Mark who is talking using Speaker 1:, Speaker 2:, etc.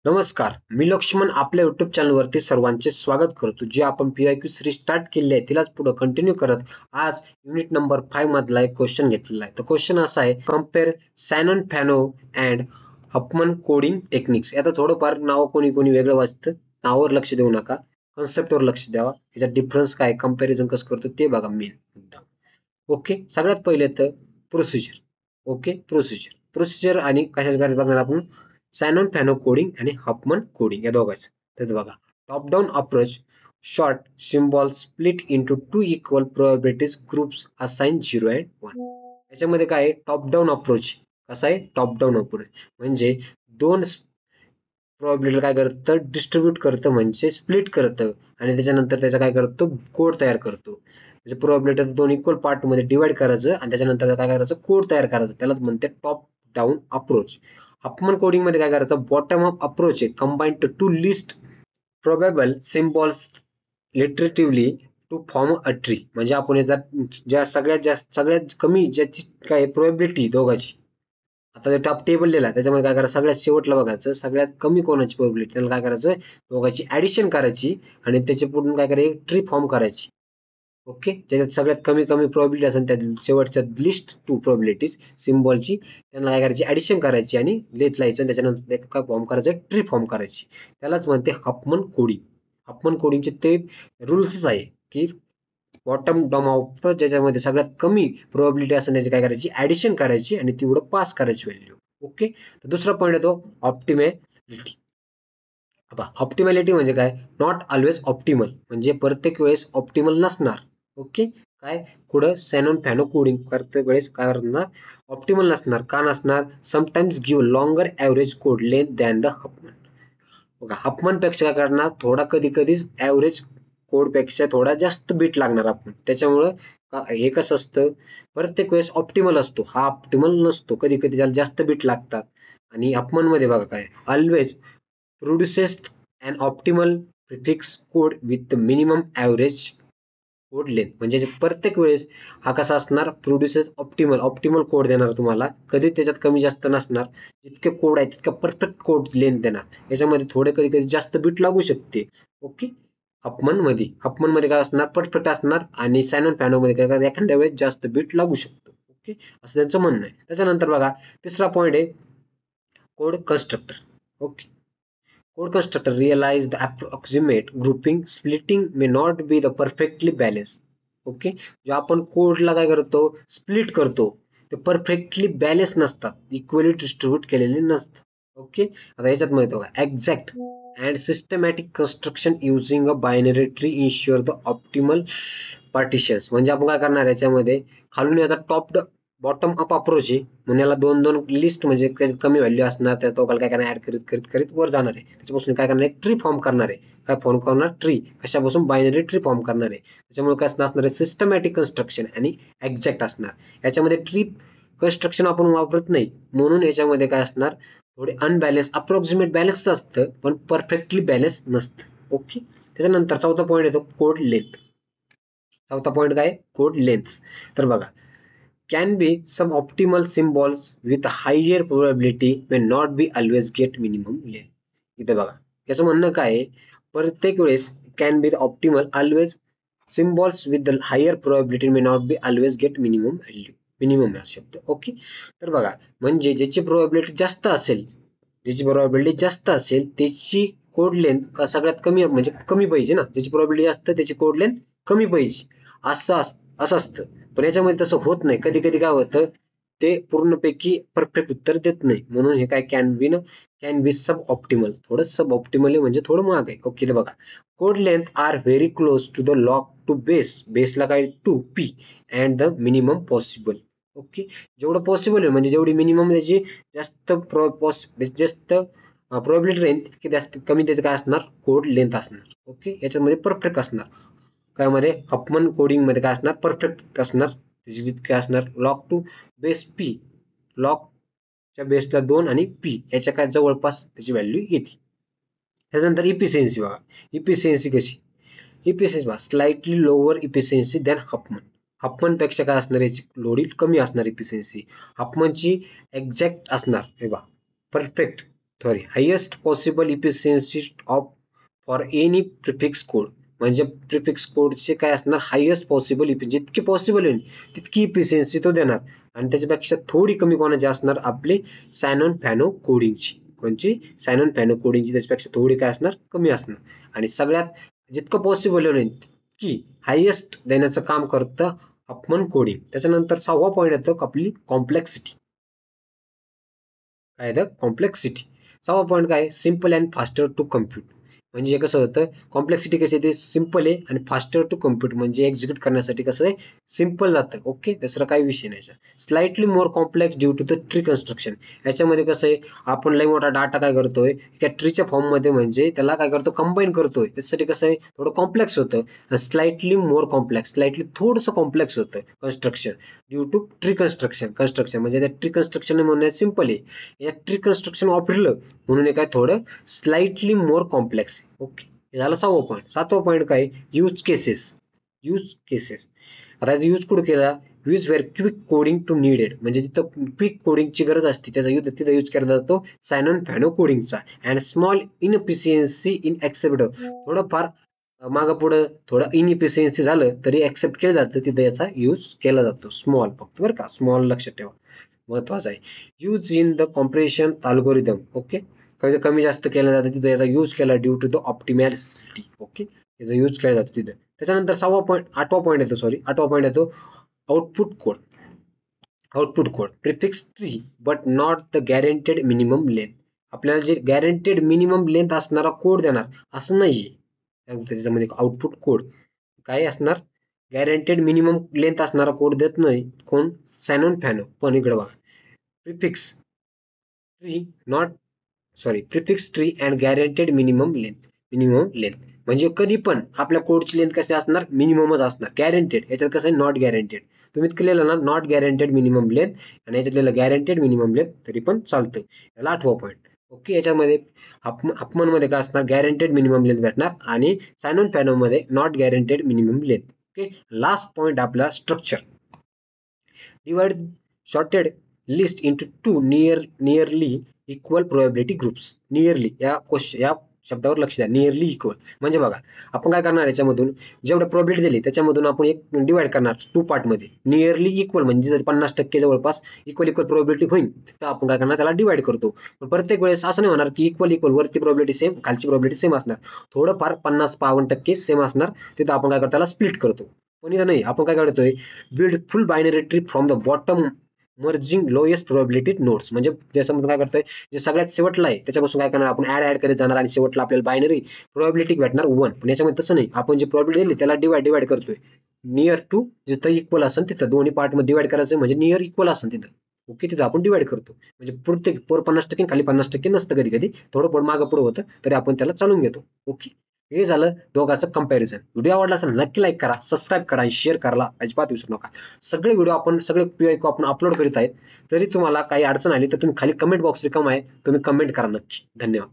Speaker 1: नमस्कार, मी लक्ष्मण आपल्या YouTube चॅनलवरती सर्वांचे स्वागत करतो. जी आपण PIQ सिरीज स्टार्ट केली आहे तिलाच पुढे कंटिन्यू करत आज युनिट नंबर 5 मधला एक क्वेश्चन घेतलेला आहे. तर क्वेश्चन असा आहे, compare Sanon फॅनो and हफमन coding techniques. आता थोडंफार नाव कोणी कोणी वेगळं वाचतं, नावावर लक्ष देऊ नका, कन्सेप्टवर लक्ष द्यावा. याचा डिफरन्स काय, कंपॅरिझन कसं करतो ते बघा मेन मुद्दा. ओके, सगळ्यात पहिले तर प्रोसिजर. ओके, प्रोसिजर आणि कशाच गरज बघणार आपण, सॅनॉन फॅनो कोडिंग आणि हफमन कोडिंग या दोघांचं. तर बघा, top down approach, sort symbol split into two equal probabilities groups assign 0 and 1. याच्यामध्ये काय आहे, टॉप डाऊन अप्रोच. कसा आहे टॉप डाऊन अप्रोच, म्हणजे दोन प्रोबॅबिलिटी काय करतं, डिस्ट्रीब्यूट करतं, म्हणजे स्प्लिट करतं आणि त्याच्यानंतर त्याचा काय करतो, कोड तयार करतो. म्हणजे प्रोबॅबिलिटी दोन इक्वल पार्ट मध्ये डिवाइड करायचं आणि त्याच्यानंतर काय करायचं, कोड तयार करायचं. त्यालाच म्हणते top down approach. Huffman coding मध्ये काय करायचं, बॉटम अप अप्रोच आहे, combine two least probable symbols iteratively to form a tree. म्हणजे आपण याचा ज्या सगळ्यात कमी ज्याची काय प्रोबॅबिलिटी दोघांची, आता टॉप टेबल लिहिला त्याच्यामध्ये काय करायचं, सगळ्यात शेवटला बघायचं सगळ्यात कमी कोणाची प्रोबॅबिलिटी, त्याला काय करायचं, दोघांची ऍडिशन करायची आणि त्याच्या पूर्ण काय करायची, ट्री फॉर्म करायची. ओके, ज्याच्यात सगळ्यात कमी प्रोबॅबिलिटी असेल त्या शेवटच्या लिस्ट टू प्रोबॅबिलिटीज सिम्बॉलची, त्यांना काय करायची, ऍडिशन करायची आणि लिस्ट लिहायचं, त्याच्यानंतर काय फॉर्म करायचं, ट्री फॉर्म करायची. त्यालाच म्हणते हफमन कोडिंग. हफमन कोडिंगचे ते रूल्सच आहे की बॉटम डाऊन अप्रोच, ज्याच्यामध्ये सगळ्यात कमी प्रोबॅबिलिटी असेल त्याची काय करायची, ऍडिशन करायची आणि तेवढं पास करायची व्हॅल्यू. ओके, तर दुसरा पॉईंट येतो ऑप्टिमॅलिटी. ऑप्टिमॅलिटी म्हणजे काय, नॉट ऑलवेज ऑप्टिमल, म्हणजे प्रत्येक वेळेस ऑप्टिमल नसणार. ओके, काय कुठं सॅनॉन फॅनो कोडिंग प्रत्येक वेळेस काय करणार, ऑप्टिमल नसणार. का नसणार, sometimes give longer average code length than the Huffman. बघा, हफमन पेक्षा काय करणार, थोडा कधी कधी ऍव्हरेज कोड पेक्षा थोडा जास्त बीट लागणार आपण. त्याच्यामुळं हे कसं असतं, प्रत्येक वेळेस ऑप्टिमल असतो, हा ऑप्टिमल नसतो, कधी कधी त्याला जास्त बीट लागतात. आणि हफमन मध्ये बघा काय, always produces an optimal prefix code with the minimum average code length. म्हणजे प्रत्येक वेळेस हा कसा असणार, प्रोड्युसेस ऑप्टिमल कोड देणार तुम्हाला, कधी त्याच्यात कमी जास्त नसणार. जितके कोड आहे तितका परफेक्ट कोड लेंथ देणार. याच्यामध्ये थोडे कधी कधी जास्त बीट लागू शकते. ओके, हफमन मध्ये काय असणार, परफेक्ट असणार आणि सॅनॉन फॅनो मध्ये काय एखाद्या वेळेस जास्त बीट लागू शकतो. ओके, असं त्यांचं म्हणणं आहे. त्याच्यानंतर बघा, तिसरा पॉईंट आहे code constructor. Okay, code constructor realize the approximate grouping splitting may not be the perfectly balanced. Okay, जे आपण कोडला काय करतो, स्प्लिट करतो, ते परफेक्टली बॅलेन्स नसतात, इक्वली डिस्ट्रीब्यूट केलेले नसतात. ओके, आता याच्यात माहिती बघा, exact and systematic construction using a binary tree ensure the optimal partitions. म्हणजे आपण काय करणार याच्यामध्ये, खालून याचा टॉप बॉटम अप अप्रोच आहे, म्हणून याला दोन दोन लिस्ट, म्हणजे कमी व्हॅल्यू असणार त्या टोकाला काय करणार, ऍड करीत करीत करीत वर जाणार आहे. त्याच्यापासून काय करणार, ट्री फॉर्म करणार आहे. काय फॉर्म करणार, ट्री. कशापासून, बायनरी ट्री फॉर्म करणार आहे. त्याच्यामुळे काय असणार आहे, सिस्टमॅटिक कन्स्ट्रक्शन आणि एक्झॅक्ट असणार. याच्यामध्ये ट्री कन्स्ट्रक्शन आपण वापरत नाही, म्हणून याच्यामध्ये काय असणार, थोडे अनबॅलेन्स, अप्रॉक्सिमेट बॅलेन्स असतं पण परफेक्टली बॅलेन्स नसतं. ओके, त्याच्यानंतर चौथा पॉईंट येतो कोड लेंथ. चौथा पॉईंट काय, कोड लेंथ. तर बघा, can be some optimal symbols with a higher probability may not be always get minimum length. इथे बघा, याचं म्हणणं काय आहे, प्रत्येक वेळेस can be the optimal always symbols with the higher probability may not be always get minimum value. Minimum हा शब्द. ओके, तर बघा, म्हणजे ज्याची प्रोबॅबिलिटी जास्त असेल, ज्याची प्रोबॅबिलिटी जास्त असेल त्याची कोड लेंथ सगळ्यात कमी, म्हणजे कमी पाहिजे ना, ज्याची प्रोबॅबिलिटी जास्त त्याची कोड लेंथ कमी पाहिजे, असं असतं. पण याच्यामध्ये तसं होत नाही. कधी कधी काय होतं, ते पूर्णपैकी परफेक्ट उत्तर देत नाही, म्हणून हे काय, कॅन बी सब ऑप्टिमल. थोडं सब ऑप्टिमल म्हणजे थोडं महाग आहे. ओके, तर बघा, code length are very close to the log two बेसला काय, two p and the minimum possible. Okay, जेवढं पॉसिबल आहे, म्हणजे जेवढी मिनिमम त्याची जास्त जास्त प्रोबॅबिलिटी राहील तितकी जास्त कमी त्याचं काय असणार, कोड लेंथ असणार. ओके, याच्यामध्ये परफेक्ट असणार. काय मध्ये, हफमन कोडिंग मध्ये काय असणार, परफेक्ट असणार. त्याची जितके असणार, लॉग टू बेस पी, लॉगच्या बेसला 2 आणि पी याच्या काय जवळपास त्याची व्हॅल्यू येते. त्याच्यानंतर इफिशियन्सी बघा, इफिशियन्सी कशी, इफिशियन्सी बघा, स्लाइटली लोअर इफिशियन्सी दॅन हफमन. हफमन पेक्षा काय असणार, याची लोडिंग कमी असणार इफिशियन्सी. हफमनची एक्झॅक्ट असणार, हे बघा, perfect sorry highest possible efficiency of for any prefix code, म्हणजे प्रिफिक्स कोडचे काय असणार, हायेस्ट पॉसिबल जितकी पॉसिबल होईल तितकी इफिशियन्सी तो देणार, आणि त्याच्यापेक्षा थोडी कमी कोणाची असणार, आपली सायनोन फॅनो कोडिंगची. कोणची? सायनोन फॅनो कोडिंगची त्याच्यापेक्षा थोडी काय असणार, कमी असणार. आणि सगळ्यात जितकं पॉसिबल होईल तितकी हायेस्ट देण्याचं काम करतं हफमन कोडिंग. त्याच्यानंतर 6वा पॉईंट येतो आपली कॉम्प्लेक्सिटी. काय द कॉम्प्लेक्सिटी. 6वा पॉईंट काय, simple and faster to compute. म्हणजे कसं होतं, कॉम्प्लेक्सिटी कशी येते, सिम्पल आहे आणि फास्टर टू कम्प्यूट, म्हणजे एक्झिक्यूट करण्यासाठी कसं आहे, सिम्पल जातं. ओके, दुसरा काही विषय नाही. Slightly more complex due to the tree construction. याच्यामध्ये कसं आहे, आपण लई मोठा डाटा काय करतोय त्या ट्रीच्या फॉर्म मध्ये, म्हणजे त्याला काय करतो, कंबाईन करतोय. त्याच्यासाठी कसं आहे, थोडं कॉम्प्लेक्स होतं. स्लाइटली मोर कॉम्प्लेक्स, स्लाइटली थोडंसं कॉम्प्लेक्स होतं construction due to tree construction म्हणजे त्या ट्री कन्स्ट्रक्शन म्हणण्यात सिम्पल आहे, या ट्री कन्स्ट्रक्शन वापरलं म्हणून हे काय थोडं स्लाइटली मोर कॉम्प्लेक्स. ओके, हे झालं 6वा पॉईंट. 7वा पॉईंट काय, यूज केसेस. यूज केसेस आता यूज कुठं केला, use where quick coding to needed, म्हणजे जिथं क्विक कोडिंगची गरज असते त्याचा तिथं यूज केला जातो सायनोन फॅनो कोडिंगचा. अँड स्मॉल इनएफिशियन्सी इन एक्सेप्ट, थोडंफार मागं पुढं थोडं इनएफिशियन्सी झालं तरी एक्सेप्ट केलं जातं, तिथं याचा यूज केला जातो. स्मॉल फक्त बरं का, स्मॉल लक्षात ठेवा, महत्वाचं आहे. Use in the compression algorithm. Okay, कधी कमी जास्त केलं जातं तिथं याचा यूज केला ड्यू टू द ऑप्टिमॅलिटी. ओके, याचा यूज केला जातो तिथं. त्याच्यानंतर 8वा पॉईंट येतो, सॉरी 8वा पॉईंट येतो output code. Output code prefix tree but not the guaranteed minimum length. आपल्याला जे गॅरंटेड मिनिमम लेंथ असणारा कोड देणार असं नाहीये. त्याच्यामध्ये आउटपुट कोड काय असणार, गॅरंटेड मिनिमम लेंथ असणारा कोड देत नाही. कोण? सायनोन फॅनो. पण इकडे बघा, prefix tree not prefix tree and guaranteed minimum length म्हणजे कधी पण आपल्या कोडची लेंथ कशी असणार, मिनिममच असणार. गॅरंटेड याच्यात कसं आहे, नॉट गॅरंटेड. तुम्ही केलेलं ना नॉट गॅरंटेड मिनिमम लेंथ, आणि याच्यातलेलं गॅरंटेड मिनिमम लेंथ तरी पण चालतं. याला 8वा पॉईंट. ओके, याच्यामध्ये हफमन मध्ये काय असणार, गॅरंटेड मिनिमम लेंथ भेटणार, आणि सायनोन फॅनो मध्ये not guaranteed minimum length. Okay, last point आपला structure. Divide sorted list into two nearly equal probability groups. Nearly या शब्दावर लक्ष द्या, नियरली इक्वल म्हणजे बघा, आपण काय करणार, याच्यामधून जेवढं प्रोबॅबिलिटी दिली त्याच्यामधून आपण एक डिवाइड करणार 2 पार्ट मध्ये. नियरली इक्वल म्हणजे जर 50% जवळपास इक्वल प्रोबॅबिलिटी होईल तर आपण काय करणार, त्याला डिवाइड करतो. पण प्रत्येक वेळेस असं नाही होणार की इक्वल वरती प्रोबॅबिलिटी सेम खालची प्रोबॅबिलिटी सेम असणार. थोडंफार 50-52% सेम असणार, तिथं आपण काय करतो, त्याला स्प्लिट करतो. पण इथं नाही, आपण काय करतोय, build full binary tree from the bottom merging lowest probability nodes. म्हणजे त्याच्यामध्ये काय करतोय, जे सगळ्यात शेवटला आहे त्याच्यापासून काय करणार, आपण ऍड करत जाणार आणि शेवटला आपल्याला बायनरी प्रोबॅबिलिटी भेटणार 1. पण याच्यामध्ये तसं नाही, आपण जे प्रोबॅबिलिटी दिली त्याला डिवाइड करतोय. नियर टू जिथं इक्वल असेल तिथं दोन्ही पार्ट मध्ये डिवाइड करायचं, म्हणजे नियर इक्वल असेल तिथं. ओके, तिथं आपण डिवाइड करतो. म्हणजे प्रत्येक 50% खाली 50% नसतं, कधी कधी थोडं पण मागं पुढं होतं तरी आपण त्याला चालून घेतो. ओके, हे झालं दोघांचं कंपॅरिझन. व्हिडिओ आवडला असेल नक्की लाईक करा, सबस्क्राईब करा आणि शेअर करायला अजिबात विसरू नका. सगळे व्हिडिओ आपण सगळे PYQ आपण अपलोड करीत आहेत. तरी तुम्हाला काही अडचण आली तर तुम्ही खाली कमेंट बॉक्स रिकामा आहे, तुम्ही कमेंट करा नक्की. धन्यवाद.